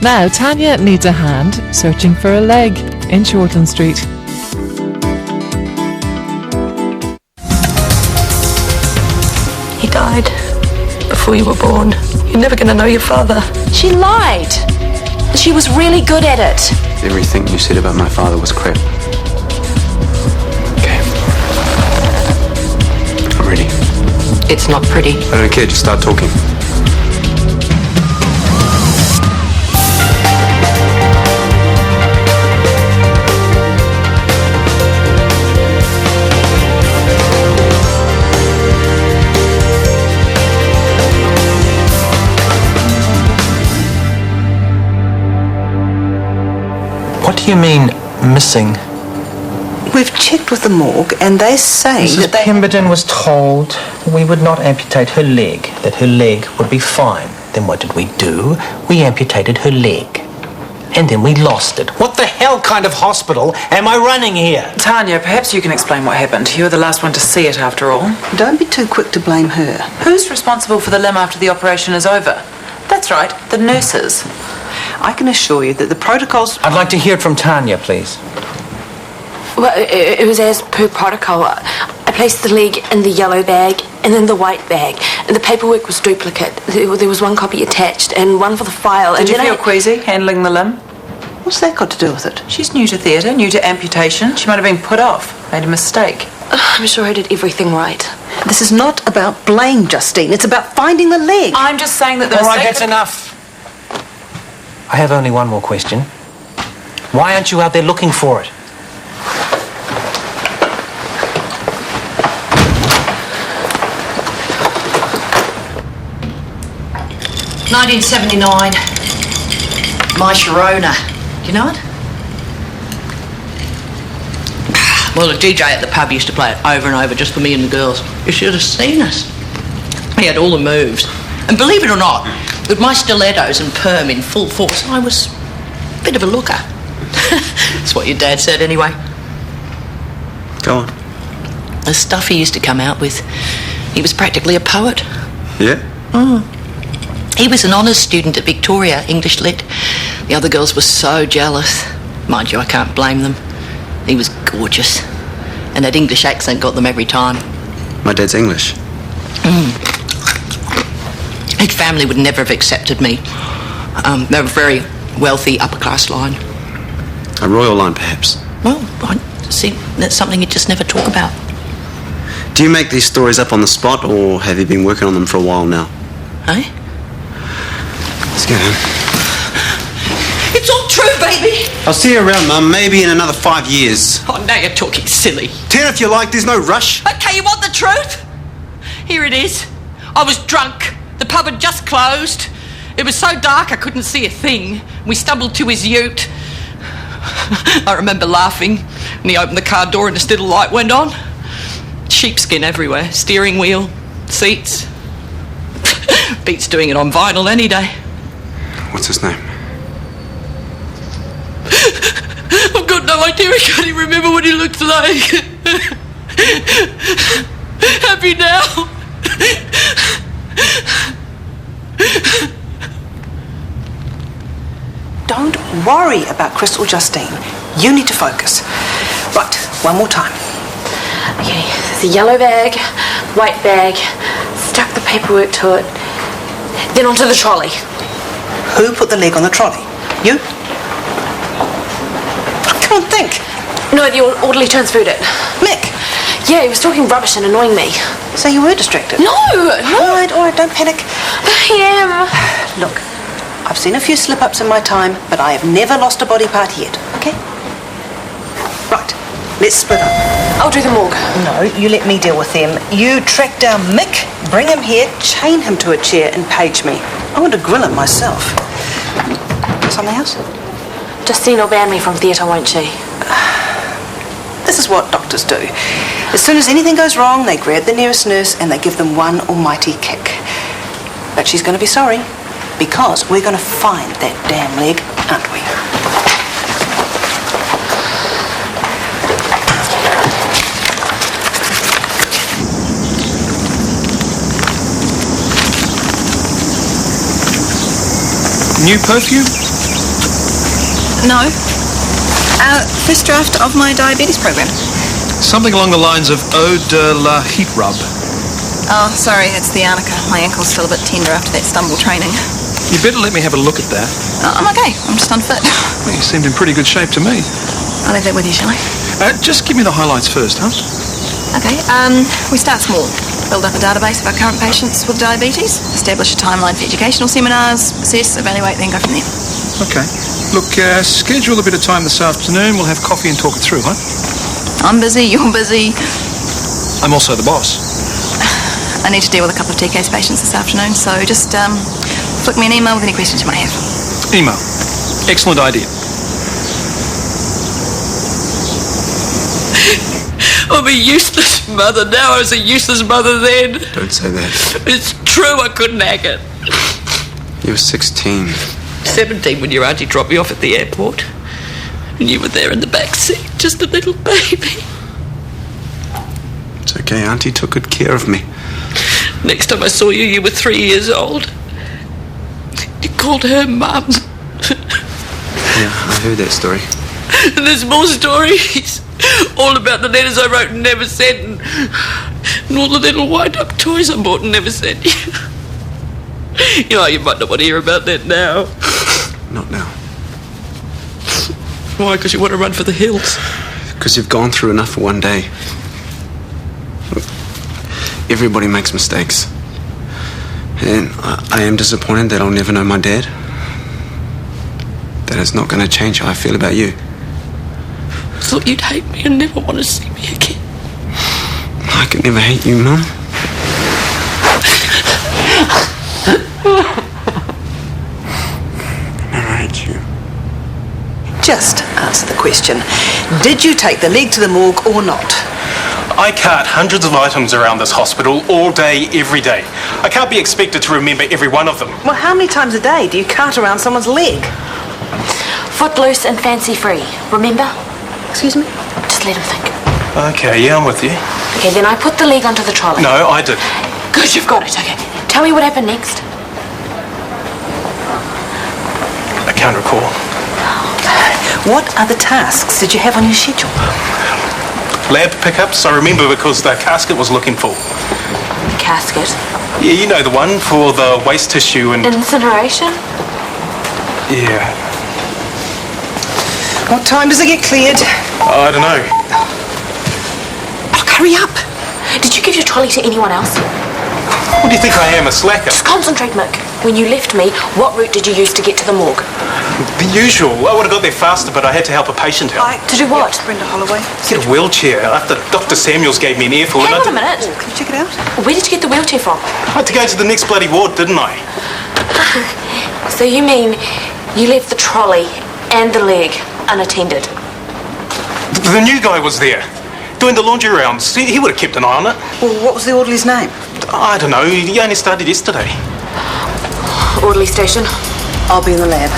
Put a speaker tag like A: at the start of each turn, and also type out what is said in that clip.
A: Now Tanya needs a hand searching for a leg in Shortland Street.
B: He died before you were born. You're never going to know your father.
C: She lied. She was really good at it.
D: Everything you said about my father was crap. Okay. I'm ready.
B: It's not pretty.
D: I don't care, just start talking.
E: What do you mean, missing?
F: We've checked with the morgue and they say
E: Mrs.
F: that they...
E: Pemberton was told we would not amputate her leg, that her leg would be fine. Then what did we do? We amputated her leg. And then we lost it. What the hell kind of hospital am I running here?
G: Tanya, perhaps you can explain what happened. You were the last one to see it, after all.
F: Don't be too quick to blame her.
G: Who's responsible for the limb after the operation is over? That's right, the nurses.
F: I can assure you that the protocols...
E: I'd like to hear it from Tanya, please.
C: Well, it was as per protocol. I placed the leg in the yellow bag and then the white bag. And the paperwork was duplicate. There was one copy attached and one for the file.
G: Did you feel queasy handling the limb?
F: What's that got to do with it?
G: She's new to theatre, new to amputation. She might have been put off, made a mistake.
C: I'm sure I did everything right.
F: This is not about blame, Justine. It's about finding the leg.
G: I'm just saying that the
E: All right,
G: mistake...
E: that's enough. I have only one more question. Why aren't you out there looking for it?
H: $1979. My Sharona. Do you know it? Well, the DJ at the pub used to play it over and over just for me and the girls. You should have seen us. He had all the moves. And believe it or not, with my stilettos and perm in full force, I was a bit of a looker. That's what your dad said anyway.
D: Go on.
H: The stuff he used to come out with, he was practically a poet.
D: Yeah?
H: He was an honours student at Victoria, English Lit. The other girls were so jealous. Mind you, I can't blame them. He was gorgeous. And that English accent got them every time.
D: My dad's English.
H: His family would never have accepted me. They were very wealthy, upper-class line.
D: A royal line, perhaps.
H: Well, see, that's something you just never talk about.
D: Do you make these stories up on the spot, or have you been working on them for a while now?
H: Eh?
D: Let's go home.
H: It's all true, baby!
D: I'll see you around, Mum. Maybe in another 5 years.
H: Oh, now you're talking silly.
D: 10 if you like. There's no rush.
H: Okay, you want the truth? Here it is. I was drunk. The pub had just closed. It was so dark I couldn't see a thing. We stumbled to his ute. I remember laughing, and he opened the car door and this little light went on. Sheepskin everywhere, steering wheel, seats. Beats doing it on vinyl any day.
D: What's his name?
H: I've got no idea. I can't even remember what he looked like. Happy now.
F: Don't worry about Crystal, Justine. You need to focus. Right, one more time.
C: Okay, there's a yellow bag, white bag, stuck the paperwork to it, then onto the trolley.
F: Who put the leg on the trolley? You? Come on, think.
C: No, the orderly transferred it.
F: Mick.
C: Yeah, he was talking rubbish and annoying me.
F: So you were distracted?
C: No!
F: All right, don't panic.
C: I am.
F: Look, I've seen a few slip-ups in my time, but I have never lost a body part yet, okay? Right, let's split up.
C: I'll do the morgue.
F: No, you let me deal with them. You track down Mick, bring him here, chain him to a chair and page me. I want to grill him myself. Something else?
C: Justine will ban me from theatre, won't she?
F: This is what doctors do. As soon as anything goes wrong, they grab the nearest nurse and they give them one almighty kick. But she's going to be sorry, because we're going to find that damn leg, aren't we?
E: New perfume?
I: No. First draft of my diabetes program.
J: Something along the lines of eau de la heat rub.
I: Oh, sorry, it's the arnica. My ankle's still a bit tender after that stumble training.
J: You better let me have a look at that.
I: I'm okay. I'm just unfit.
J: Well, you seemed in pretty good shape to me.
I: I'll leave that with you, shall I?
J: Just give me the highlights first, huh?
I: Okay. We start small. Build up a database of our current patients with diabetes. Establish a timeline for educational seminars. Assess, evaluate, then go from there.
J: Okay. Look, schedule a bit of time this afternoon. We'll have coffee and talk it through, huh?
I: I'm busy. You're busy.
J: I'm also the boss.
I: I need to deal with a couple of TK's patients this afternoon, so just flick me an email with any questions you might have.
J: Email. Excellent idea.
H: I'm a useless mother now. I was a useless mother then.
D: Don't say that.
H: It's true, I couldn't hack it.
D: You were 16.
H: 17 when your auntie dropped me off at the airport. And you were there in the back seat, just a little baby.
D: It's okay, Auntie took good care of me.
H: Next time I saw you, you were 3 years old. You called her Mum.
D: Yeah, I heard that story.
H: And there's more stories. All about the letters I wrote and never sent. And all the little wind-up toys I bought and never sent you. You know, you might not want to hear about that now.
D: Not now.
H: Why? Because you want to run for the hills?
D: Because you've gone through enough for one day. Look, everybody makes mistakes. And I am disappointed that I'll never know my dad. That is not going to change how I feel about you.
H: I thought you'd hate me and never want to see me again.
D: I could never hate you, Mum. I hate you.
F: Just answer the question. Did you take the leg to the morgue or not?
E: I cart hundreds of items around this hospital all day, every day. I can't be expected to remember every one of them.
F: Well, how many times a day do you cart around someone's leg?
C: Footloose and fancy-free. Remember?
F: Excuse me?
C: Just let him think.
E: Okay, yeah, I'm with you.
C: Okay, then I put the leg onto the trolley.
E: No, I did.
C: Good, you've got it. Okay. Tell me what happened next.
E: I can't recall.
F: What other tasks did you have on your schedule?
E: Lab pickups, I remember because the casket was looking full.
C: The casket?
E: Yeah, you know the one for the waste tissue and...
C: Incineration?
E: Yeah.
F: What time does it get cleared?
E: I don't know.
C: Look, hurry up. Did you give your trolley to anyone else?
E: What do you think I am, a slacker?
C: Just concentrate, Mick. When you left me, what route did you use to get to the morgue?
E: The usual. I would have got there faster, but I had to help a patient out.
C: To do what?
F: Brenda Holloway.
E: Get a wheelchair after Dr. Samuels gave me an earful.
C: Hang on a minute.
F: Can you check it out?
C: Where did you get the wheelchair from?
E: I had to go to the next bloody ward, didn't I?
C: So you mean you left the trolley and the leg unattended?
E: The new guy was there, doing the laundry rounds. He would have kept an eye on it.
F: Well, what was the orderly's name?
E: I don't know. He only started yesterday.
C: Orderly station.
F: I'll be in the lab.